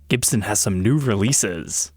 Gibson has some new releases.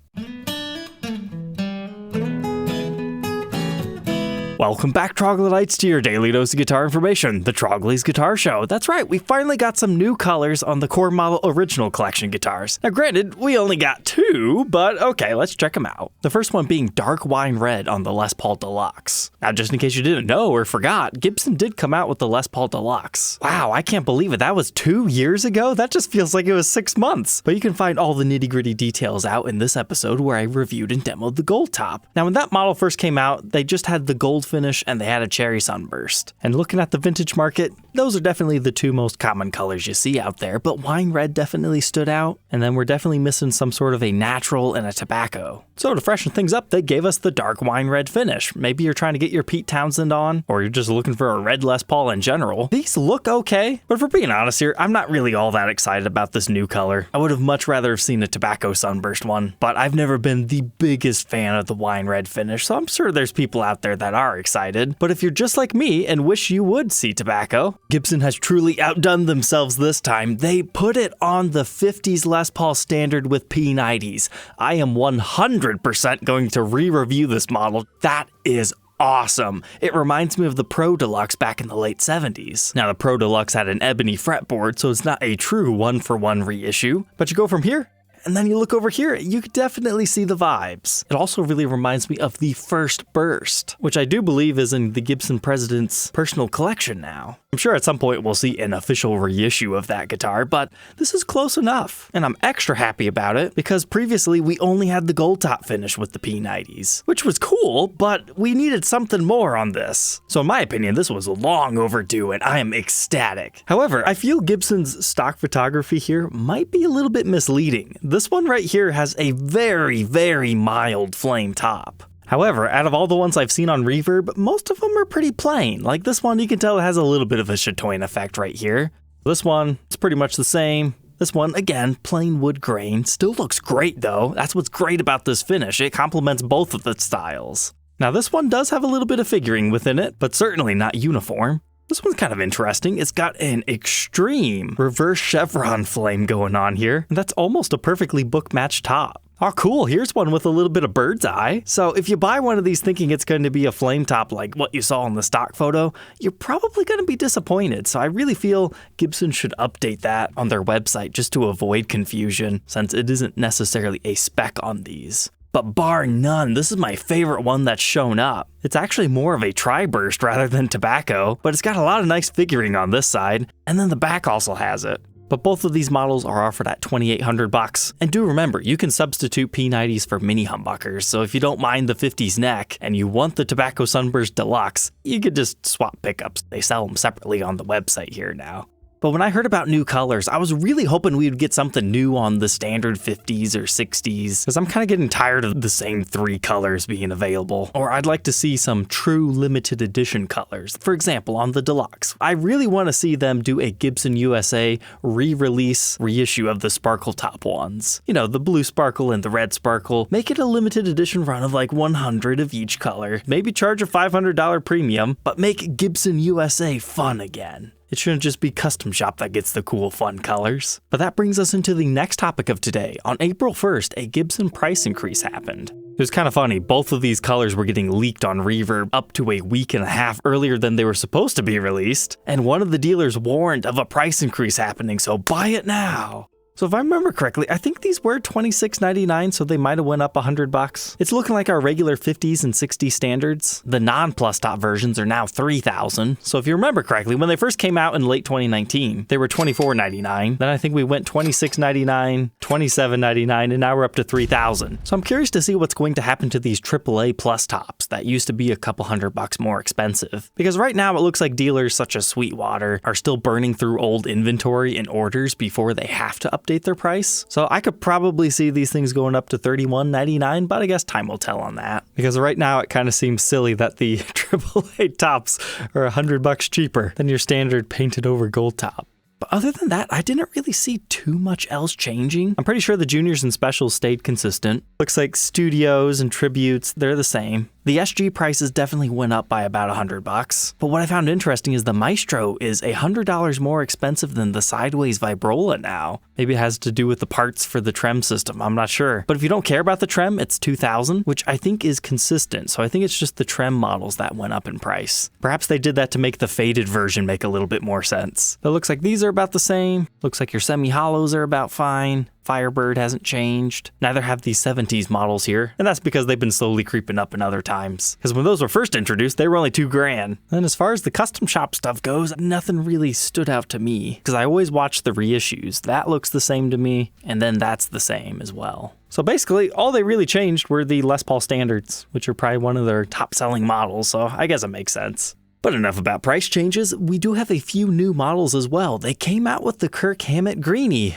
Welcome back, troglodytes, to your daily dose of guitar information, the Trogly's Guitar Show. That's right, we finally got some new colors on the core model original collection guitars. Now granted, we only got 2, but okay, let's check them out. The first one being dark wine red on the Les Paul Deluxe. Now just in case you didn't know or forgot, Gibson did come out with the Les Paul Deluxe. Wow, I can't believe it, that was 2 years ago? That just feels like it was 6 months. But you can find all the nitty-gritty details out in this episode where I reviewed and demoed the gold top. Now when that model first came out, they just had the gold finish and they had a cherry sunburst. And looking at the vintage market, those are definitely the 2 most common colors you see out there, but wine red definitely stood out, and then we're definitely missing some sort of a natural and a tobacco. So to freshen things up, they gave us the dark wine red finish. Maybe you're trying to get your Pete Townsend on, or you're just looking for a red Les Paul in general. These look okay, but if we're being honest here, I'm not really all that excited about this new color. I would have much rather have seen a tobacco sunburst one, but I've never been the biggest fan of the wine red finish, so I'm sure there's people out there that are excited. But if you're just like me and wish you would see tobacco, Gibson has truly outdone themselves this time. They put it on the 50s Les Paul standard with P90s. I am 100% going to re-review this model. That is awesome. It reminds me of the Pro Deluxe back in the late 70s. Now the Pro Deluxe had an ebony fretboard, so it's not a true one-for-one reissue, but you go from here and then you look over here, you could definitely see the vibes. It also really reminds me of the first burst, which I do believe is in the Gibson President's personal collection now. I'm sure at some point we'll see an official reissue of that guitar, but this is close enough. And I'm extra happy about it because previously we only had the gold top finish with the P90s, which was cool, but we needed something more on this. So in my opinion, this was long overdue and I am ecstatic. However, I feel Gibson's stock photography here might be a little bit misleading. This one right here has a very, very mild flame top. However, out of all the ones I've seen on Reverb, most of them are pretty plain. Like this one, you can tell it has a little bit of a chatoyant effect right here. This one, it's pretty much the same. This one, again, plain wood grain. Still looks great though. That's what's great about this finish. It complements both of the styles. Now this one does have a little bit of figuring within it, but certainly not uniform. This one's kind of interesting. It's got an extreme reverse chevron flame going on here, and that's almost a perfectly book-matched top. Oh cool, here's one with a little bit of bird's eye. So if you buy one of these thinking it's going to be a flame top like what you saw in the stock photo, you're probably going to be disappointed. So I really feel Gibson should update that on their website just to avoid confusion, since it isn't necessarily a spec on these. But bar none, this is my favorite one that's shown up. It's actually more of a tri-burst rather than tobacco, but it's got a lot of nice figuring on this side, and then the back also has it. But both of these models are offered at $2,800. And do remember, you can substitute P90s for mini humbuckers, so if you don't mind the 50s neck and you want the Tobacco Sunburst Deluxe, you could just swap pickups. They sell them separately on the website here now. But when I heard about new colors, I was really hoping we would get something new on the standard 50s or 60s, because I'm kind of getting tired of the same 3 colors being available. Or I'd like to see some true limited edition colors. For example, on the Deluxe, I really want to see them do a Gibson USA re-release reissue of the sparkle top ones. You know, the blue sparkle and the red sparkle. Make it a limited edition run of like 100 of each color. Maybe charge a $500 premium, but make Gibson USA fun again. It shouldn't just be Custom Shop that gets the cool, fun colors. But that brings us into the next topic of today. On April 1st, a Gibson price increase happened. It was kind of funny, both of these colors were getting leaked on Reverb up to a week and a half earlier than they were supposed to be released, and one of the dealers warned of a price increase happening, so buy it now. So if I remember correctly, I think these were $26.99, so they might have went up $100. It's looking like our regular 50s and 60s standards. The non-plus top versions are now $3,000. So if you remember correctly, when they first came out in late 2019, they were $24.99. Then I think we went $26.99, $27.99, and now we're up to $3,000. So I'm curious to see what's going to happen to these AAA plus tops that used to be a couple $100 more expensive. Because right now it looks like dealers such as Sweetwater are still burning through old inventory and orders before they have to update their price. So I could probably see these things going up to $31.99, but I guess time will tell on that. Because right now it kind of seems silly that the AAA tops are $100 cheaper than your standard painted over gold top. But other than that, I didn't really see too much else changing. I'm pretty sure the juniors and specials stayed consistent. Looks like studios and tributes, they're the same. The SG prices definitely went up by about $100. But what I found interesting is the Maestro is $100 more expensive than the Sideways Vibrola now. Maybe it has to do with the parts for the trem system, I'm not sure. But if you don't care about the trem, it's $2,000, which I think is consistent. So I think it's just the trem models that went up in price. Perhaps they did that to make the faded version make a little bit more sense. But it looks like these are about the same. Looks like your semi-hollows are about fine. Firebird hasn't changed. Neither have these 70s models here, and that's because they've been slowly creeping up in other times. Because when those were first introduced, they were only $2,000. And as far as the custom shop stuff goes, nothing really stood out to me, because I always watch the reissues. That looks the same to me, and then that's the same as well. So basically, all they really changed were the Les Paul Standards, which are probably one of their top-selling models, so I guess it makes sense. But enough about price changes, we do have a few new models as well. They came out with the Kirk Hammett Greeny.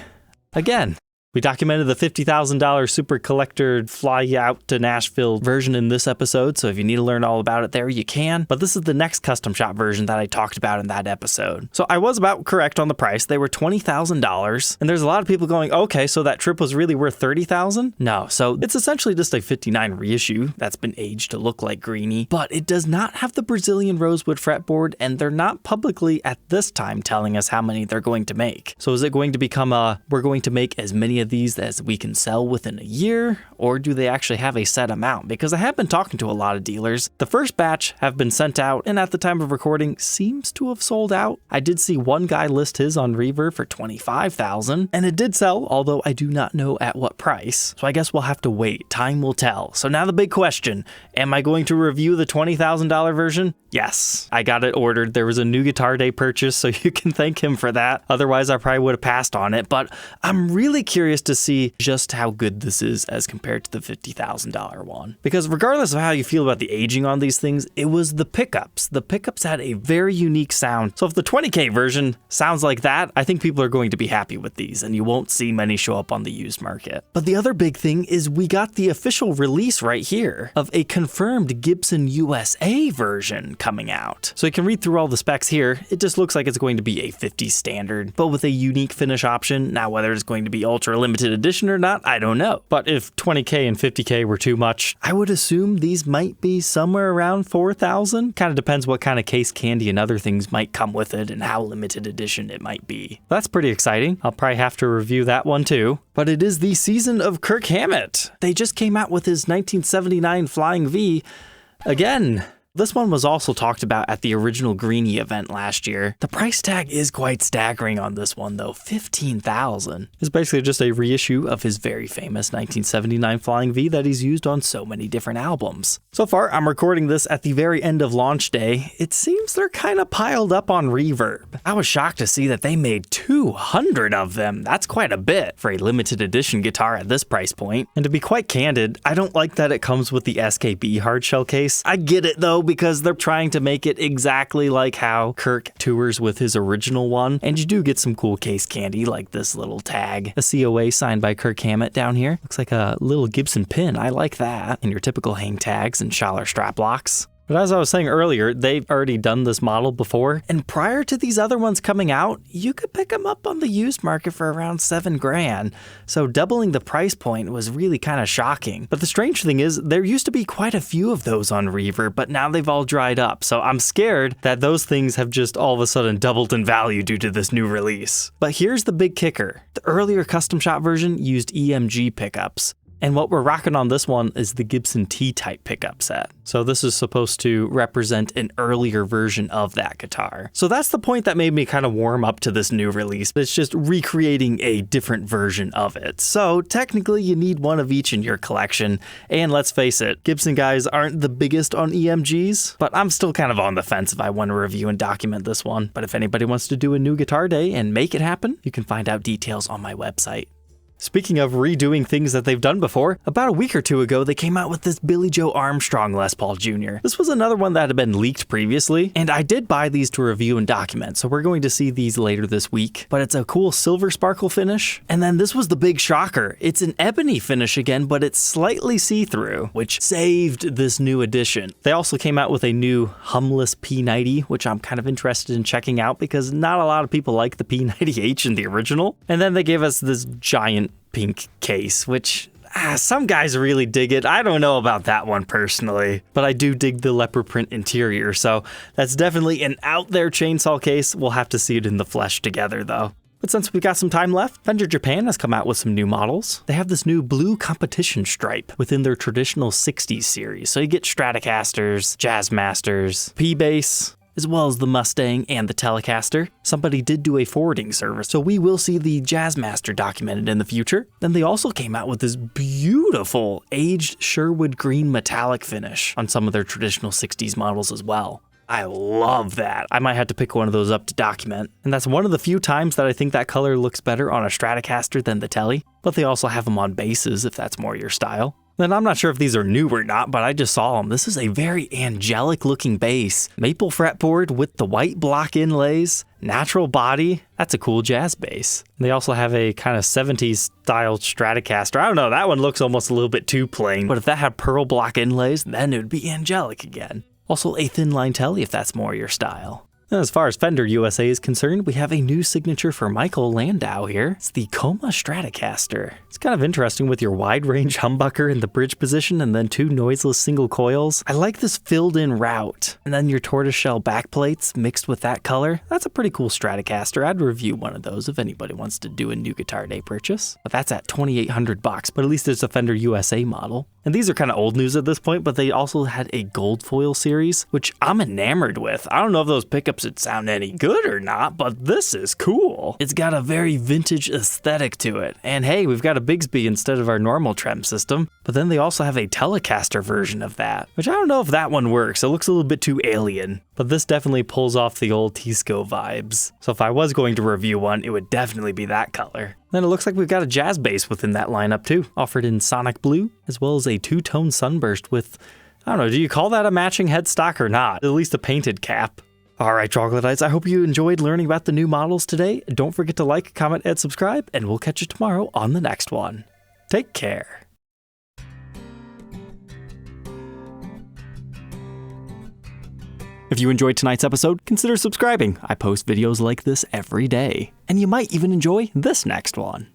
Again. We documented the $50,000 super collector fly out to Nashville version in this episode, so if you need to learn all about it there, you can. But this is the next custom shop version that I talked about in that episode. So I was about correct on the price. They were $20,000, and there's a lot of people going, okay, so that trip was really worth $30,000? No, so it's essentially just a 59 reissue that's been aged to look like Greeny, but it does not have the Brazilian rosewood fretboard, and they're not publicly at this time telling us how many they're going to make. So is it going to become we're going to make as many of these as we can sell within a year, or do they actually have a set amount? Because I have been talking to a lot of dealers. The first batch have been sent out, and at the time of recording seems to have sold out. I did see one guy list his on Reverb for $25,000, and it did sell, although I do not know at what price. So I guess we'll have to wait. Time will tell. So now the big question, am I going to review the $20,000 version? Yes, I got it ordered. There was a new Guitar Day purchase, so you can thank him for that. Otherwise, I probably would have passed on it, but I'm really curious to see just how good this is as compared to the $50,000 one. Because regardless of how you feel about the aging on these things, it was the pickups. The pickups had a very unique sound. So if the 20K version sounds like that, I think people are going to be happy with these, and you won't see many show up on the used market. But the other big thing is we got the official release right here of a confirmed Gibson USA version coming out. So you can read through all the specs here. It just looks like it's going to be a 50 standard, but with a unique finish option. Now, whether it's going to be ultra limited edition or not, I don't know. But if 20K and 50K were too much, I would assume these might be somewhere around $4,000. Kind of depends what kind of case candy and other things might come with it and how limited edition it might be. That's pretty exciting. I'll probably have to review that one too. But it is the season of Kirk Hammett. They just came out with his 1979 Flying V again. This one was also talked about at the original Greeny event last year. The price tag is quite staggering on this one though, $15,000. It's basically just a reissue of his very famous 1979 Flying V that he's used on so many different albums. So far, I'm recording this at the very end of launch day. It seems they're kind of piled up on Reverb. I was shocked to see that they made 200 of them. That's quite a bit for a limited edition guitar at this price point. And to be quite candid, I don't like that it comes with the SKB hardshell case. I get it though, because they're trying to make it exactly like how Kirk tours with his original one, and you do get some cool case candy like this little tag, a COA signed by Kirk Hammett down here. Looks like a little Gibson pin. I like that. And your typical hang tags and Schaller strap locks. But as I was saying earlier, they've already done this model before, and prior to these other ones coming out, you could pick them up on the used market for around $7,000. So doubling the price point was really kind of shocking. But the strange thing is, there used to be quite a few of those on Reverb, but now they've all dried up. So I'm scared that those things have just all of a sudden doubled in value due to this new release. But here's the big kicker. The earlier custom shop version used EMG pickups. And what we're rocking on this one is the Gibson T-type pickup set. So this is supposed to represent an earlier version of that guitar. So that's the point that made me kind of warm up to this new release. It's just recreating a different version of it. So technically you need one of each in your collection. And let's face it, Gibson guys aren't the biggest on EMGs, but I'm still kind of on the fence if I want to review and document this one. But if anybody wants to do a new Guitar Day and make it happen, you can find out details on my website. Speaking of redoing things that they've done before, about a week or two ago, they came out with this Billie Joe Armstrong Les Paul Jr. This was another one that had been leaked previously, and I did buy these to review and document, so we're going to see these later this week. But it's a cool silver sparkle finish. And then this was the big shocker. It's an ebony finish again, but it's slightly see-through, which saved this new edition. They also came out with a new humless P90, which I'm kind of interested in checking out because not a lot of people like the P90H in the original. And then they gave us this giant pink case, which Some guys really dig it. I don't know about that one personally, but I do dig the leopard print interior, so that's definitely an out there chainsaw case. We'll have to see it in the flesh together though. But since we've got some time left, Fender Japan has come out with some new models. They have this new blue competition stripe within their traditional 60s series. So you get Stratocasters, Jazzmasters, P-Bass, as well as the Mustang and the Telecaster. Somebody did do a forwarding service, so we will see the Jazzmaster documented in the future. Then they also came out with this beautiful aged Sherwood green metallic finish on some of their traditional 60s models as well. I love that. I might have to pick one of those up to document. And that's one of the few times that I think that color looks better on a Stratocaster than the Tele, but they also have them on basses if that's more your style. Then I'm not sure if these are new or not, but I just saw them. This is a very angelic looking bass. Maple fretboard with the white block inlays, natural body. That's a cool jazz bass. They also have a kind of 70s style Stratocaster. I don't know, that one looks almost a little bit too plain, but if that had pearl block inlays, then it would be angelic again. Also a thin line Tele if that's more your style. And as far as Fender USA is concerned, we have a new signature for Michael Landau here. It's the Coma Stratocaster. It's kind of interesting with your wide range humbucker in the bridge position and then two noiseless single coils. I like this filled in route. And then your tortoiseshell backplates mixed with that color. That's a pretty cool Stratocaster. I'd review one of those if anybody wants to do a new Guitar Day purchase. But that's at $2,800, but at least it's a Fender USA model. And these are kind of old news at this point, but they also had a gold foil series, which I'm enamored with. I don't know if those pickups would sound any good or not, but this is cool. It's got a very vintage aesthetic to it. And hey, we've got a Bigsby instead of our normal trem system, but then they also have a Telecaster version of that, which I don't know if that one works. It looks a little bit too alien, but this definitely pulls off the old Tisco vibes. So if I was going to review one, it would definitely be that color. Then it looks like we've got a jazz bass within that lineup too, offered in Sonic Blue, as well as a two-tone sunburst with, I don't know, do you call that a matching headstock or not? At least a painted cap. Alright, Troglodytes, I hope you enjoyed learning about the new models today. Don't forget to like, comment, and subscribe, and we'll catch you tomorrow on the next one. Take care. If you enjoyed tonight's episode, consider subscribing. I post videos like this every day. And you might even enjoy this next one.